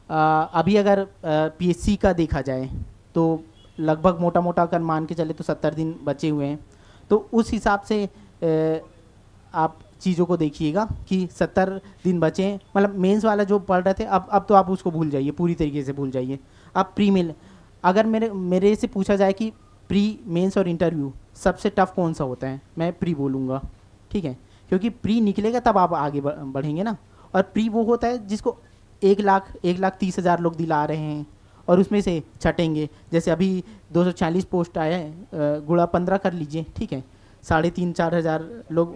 अभी अगर पीएससी का देखा जाए तो लगभग मोटा मोटा अगर मान के चले तो 70 दिन बचे हुए हैं। तो उस हिसाब से आप चीज़ों को देखिएगा कि 70 दिन बचे हैं। मतलब मेंस वाला जो पढ़ रहे थे, अब तो आप उसको भूल जाइए, पूरी तरीके से भूल जाइए। आप प्री मेन, अगर मेरे मेरे से पूछा जाए कि प्री मेंस और इंटरव्यू सबसे टफ कौन सा होता है, मैं प्री बोलूँगा। ठीक है, क्योंकि प्री निकलेगा तब आप आगे बढ़ेंगे ना। और प्री वो होता है जिसको 1,30,000 लोग दिला रहे हैं और उसमें से छटेंगे। जैसे अभी 240 पोस्ट आया है, गुणा 15 कर लीजिए, ठीक है, 3,500-4,000 लोग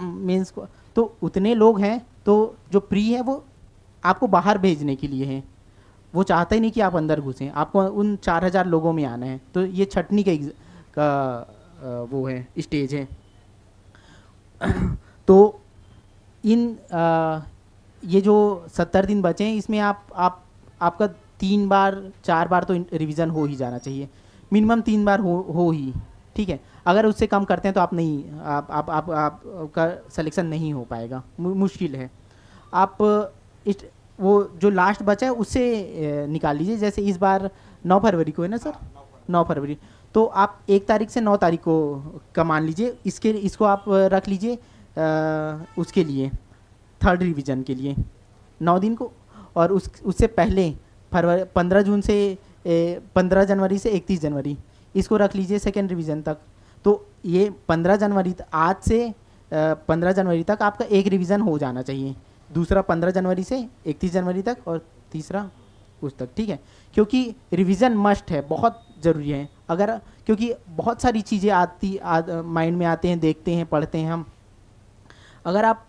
मेंस को। तो उतने लोग हैं, तो जो प्री है वो आपको बाहर भेजने के लिए है। वो चाहता ही नहीं कि आप अंदर घुसें, आपको उन 4,000 लोगों में आना है। तो ये छटनी वो है, स्टेज है। तो इन ये जो 70 दिन बचे हैं, इसमें आपका 3 बार 4 बार तो रिवीजन हो ही जाना चाहिए, मिनिमम 3 बार हो ही। ठीक है, अगर उससे कम करते हैं तो आप नहीं, आपका सिलेक्शन नहीं हो पाएगा, मुश्किल है। आप इस वो जो लास्ट बचा है उससे निकाल लीजिए। जैसे इस बार 9 फरवरी को है ना सर, 9 फरवरी। तो आप 1 तारीख से 9 तारीख को का मान लीजिए, इसको आप रख लीजिए उसके लिए, थर्ड रिवीजन के लिए 9 दिन को। और उससे पहले 15 जून से 15 जनवरी से 31 जनवरी, इसको रख लीजिए सेकेंड रिवीजन तक। तो ये 15 जनवरी आज से 15 जनवरी तक आपका एक रिवीजन हो जाना चाहिए, दूसरा 15 जनवरी से 31 जनवरी तक, और तीसरा उस तक। ठीक है, क्योंकि रिवीजन मस्ट है, बहुत ज़रूरी है। अगर क्योंकि बहुत सारी चीज़ें माइंड में आते हैं, देखते हैं, पढ़ते हैं हम। अगर आप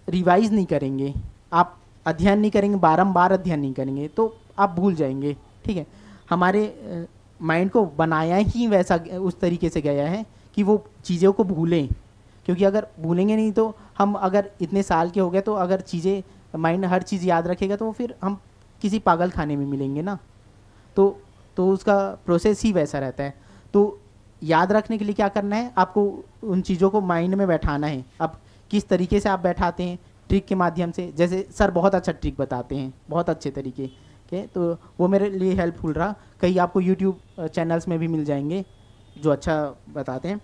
रिवाइज नहीं करेंगे, आप अध्ययन नहीं करेंगे, बारंबार अध्ययन नहीं करेंगे, तो आप भूल जाएंगे। ठीक है, हमारे माइंड को बनाया ही वैसा, उस तरीके से गया है कि वो चीज़ों को भूलें। क्योंकि अगर भूलेंगे नहीं तो हम, अगर इतने साल के हो गए तो अगर चीज़ें, माइंड हर चीज़ याद रखेगा तो फिर हम किसी पागल खाने में मिलेंगे ना। तो उसका प्रोसेस ही वैसा रहता है। तो याद रखने के लिए क्या करना है, आपको उन चीज़ों को माइंड में बैठाना है। अब किस तरीके से आप बैठाते हैं, ट्रिक के माध्यम से। जैसे सर बहुत अच्छा ट्रिक बताते हैं, बहुत अच्छे तरीके के, तो वो मेरे लिए हेल्पफुल रहा। कई आपको यूट्यूब चैनल्स में भी मिल जाएंगे जो अच्छा बताते हैं।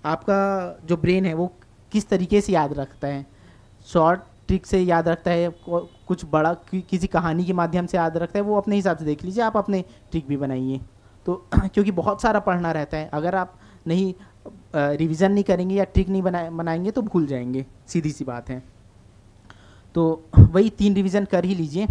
आपका जो ब्रेन है वो किस तरीके से याद रखता है, शॉर्ट ट्रिक से याद रखता है, कुछ बड़ा किसी कहानी के माध्यम से याद रखता है, वो अपने हिसाब से देख लीजिए। आप अपने ट्रिक भी बनाइए। तो क्योंकि बहुत सारा पढ़ना रहता है, अगर आप नहीं रिवीजन नहीं करेंगे या ट्रिक नहीं बनाएंगे तो भूल जाएंगे, सीधी सी बात है। तो वही 3 रिवीजन कर ही लीजिए।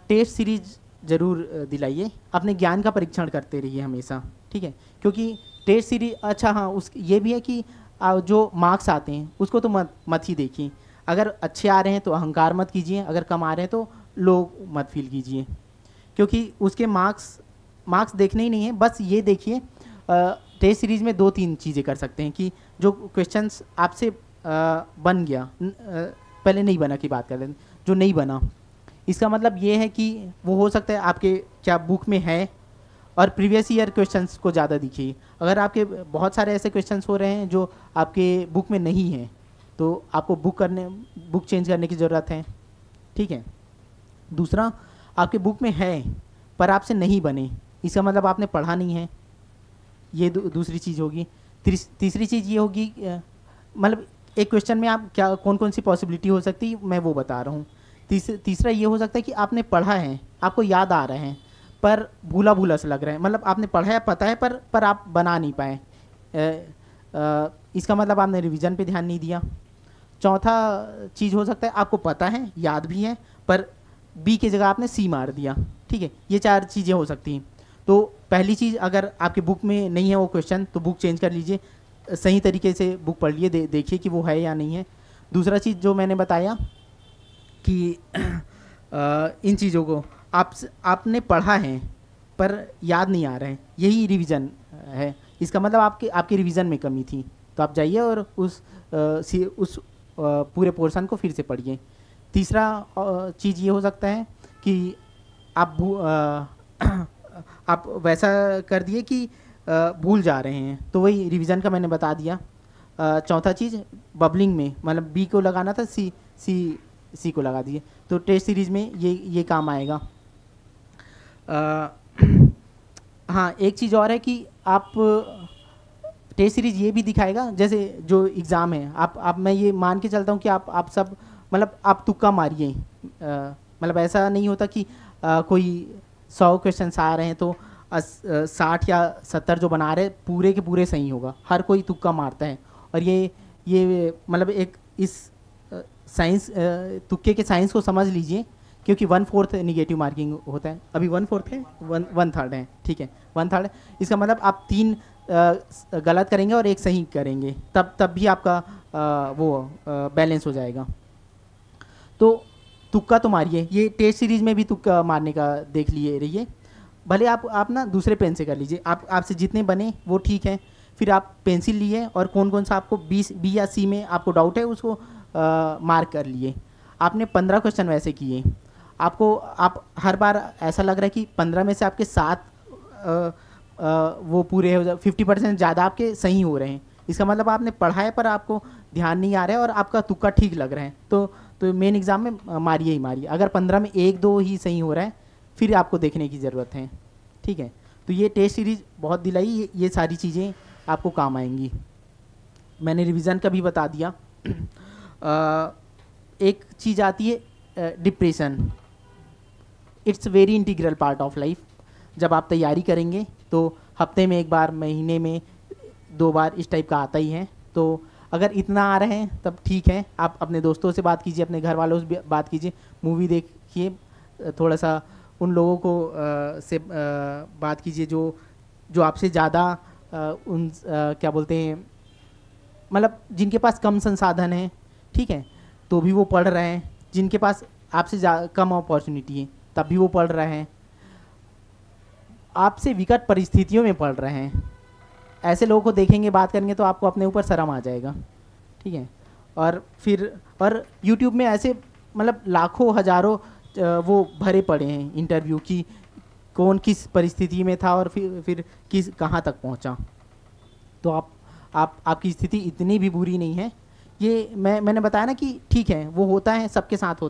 टेस्ट सीरीज ज़रूर दिलाइए, अपने ज्ञान का परीक्षण करते रहिए हमेशा। ठीक है, क्योंकि टेस्ट सीरीज, अच्छा हाँ, उस ये भी है कि जो मार्क्स आते हैं उसको तो मत ही देखिए। अगर अच्छे आ रहे हैं तो अहंकार मत कीजिए, अगर कम आ रहे हैं तो लो मत फील कीजिए। क्योंकि उसके मार्क्स देखने ही नहीं है, बस ये देखिए। टेस्ट सीरीज में 2-3 चीज़ें कर सकते हैं कि जो क्वेश्चंस आपसे बन गया, पहले नहीं बना की बात कर लें, जो नहीं बना, इसका मतलब ये है कि वो हो सकता है आपके क्या बुक में है, और प्रीवियस ईयर क्वेश्चंस को ज़्यादा दिखिए। अगर आपके बहुत सारे ऐसे क्वेश्चंस हो रहे हैं जो आपके बुक में नहीं हैं, तो आपको बुक चेंज करने की ज़रूरत है। ठीक है, दूसरा, आपके बुक में है पर आपसे नहीं बने, इसका मतलब आपने पढ़ा नहीं है, ये दूसरी चीज़ होगी। तीसरी चीज़ ये होगी, मतलब एक क्वेश्चन में आप क्या कौन कौन सी पॉसिबिलिटी हो सकती है, मैं वो बता रहा हूँ। तीसरा ये हो सकता है कि आपने पढ़ा है, आपको याद आ रहे हैं, पर भूला भूला सा लग रहा है, मतलब आपने पढ़ा है, पता है, पर आप बना नहीं पाए। इसका मतलब आपने रिवीजन पे ध्यान नहीं दिया। चौथा चीज़ हो सकता है, आपको पता है, याद भी है, पर बी की जगह आपने सी मार दिया। ठीक है, ये 4 चीज़ें हो सकती हैं। तो पहली चीज़, अगर आपके बुक में नहीं है वो क्वेश्चन, तो बुक चेंज कर लीजिए, सही तरीके से बुक पढ़ लिए, देखिए कि वो है या नहीं है। दूसरा चीज़ जो मैंने बताया कि इन चीज़ों को आपने पढ़ा है पर याद नहीं आ रहा है, यही रिवीजन है। इसका मतलब आपके रिवीजन में कमी थी, तो आप जाइए और उस पूरे पोर्शन को फिर से पढ़िए। तीसरा चीज़ ये हो सकता है कि आप वैसा कर दिए कि भूल जा रहे हैं, तो वही रिवीजन का मैंने बता दिया। चौथा चीज़, बबलिंग में, मतलब बी को लगाना था, सी इसी को लगा दीजिए। तो टेस्ट सीरीज़ में ये काम आएगा। हाँ, एक चीज़ और है कि आप टेस्ट सीरीज ये भी दिखाएगा, जैसे जो एग्ज़ाम है, आप मैं ये मान के चलता हूँ कि आप सब मतलब आप तुक्का मारिए। मतलब ऐसा नहीं होता कि कोई 100 क्वेश्चंस आ रहे हैं तो 60 या 70 जो बना रहे पूरे के पूरे सही होगा। हर कोई तुक्का मारता है। और ये मतलब एक इस साइंस तुक्के के साइंस को समझ लीजिए, क्योंकि 1/4 निगेटिव मार्किंग होता है। अभी 1/4 है, 1/3 है, ठीक है, 1/3 है। इसका मतलब आप 3 गलत करेंगे और 1 सही करेंगे, तब भी आपका वो बैलेंस हो जाएगा। तो तुक्का तो मारिए, ये टेस्ट सीरीज में भी तुक्का मारने का देख लिए रहिए। भले आप ना दूसरे पेन से कर लीजिए, आपसे जितने बने वो ठीक है। फिर आप पेंसिल लिए और कौन कौन सा आपको बी या सी में आपको डाउट है उसको मार्क कर लिए। आपने 15 क्वेश्चन वैसे किए, आप हर बार ऐसा लग रहा है कि 15 में से आपके 7 वो पूरे हो जाए, 50% ज़्यादा आपके सही हो रहे हैं। इसका मतलब आपने पढ़ा है पर आपको ध्यान नहीं आ रहा है और आपका तुक्का ठीक लग रहा है। तो मेन एग्ज़ाम में मारिए ही मारिए। अगर 15 में 1-2 ही सही हो रहा है फिर आपको देखने की ज़रूरत है, ठीक है। तो ये टेस्ट सीरीज़ बहुत दिलाई, ये सारी चीज़ें आपको काम आएंगी। मैंने रिवीजन का भी बता दिया। एक चीज़ आती है depression. It's very integral part of life. जब आप तैयारी करेंगे तो हफ्ते में 1 बार, महीने में 2 बार इस टाइप का आता ही है। तो अगर इतना आ रहे हैं तब ठीक है, आप अपने दोस्तों से बात कीजिए, अपने घर वालों से बात कीजिए, मूवी देखिए, थोड़ा सा उन लोगों को से बात कीजिए जो आपसे ज़्यादा क्या बोलते हैं, मतलब जिनके पास कम संसाधन हैं, ठीक है, तो भी वो पढ़ रहे हैं। जिनके पास आपसे कम अपॉर्चुनिटी है तब भी वो पढ़ रहे हैं। आपसे विकट परिस्थितियों में पढ़ रहे हैं। ऐसे लोगों को देखेंगे, बात करेंगे तो आपको अपने ऊपर शर्म आ जाएगा, ठीक है। और YouTube में ऐसे मतलब लाखों हजारों वो भरे पड़े हैं इंटरव्यू की, कौन किस परिस्थिति में था और फिर किस कहाँ तक पहुँचा। तो आपकी स्थिति इतनी भी बुरी नहीं है। ये मैंने बताया ना कि ठीक है, वो होता है, सबके साथ होता है।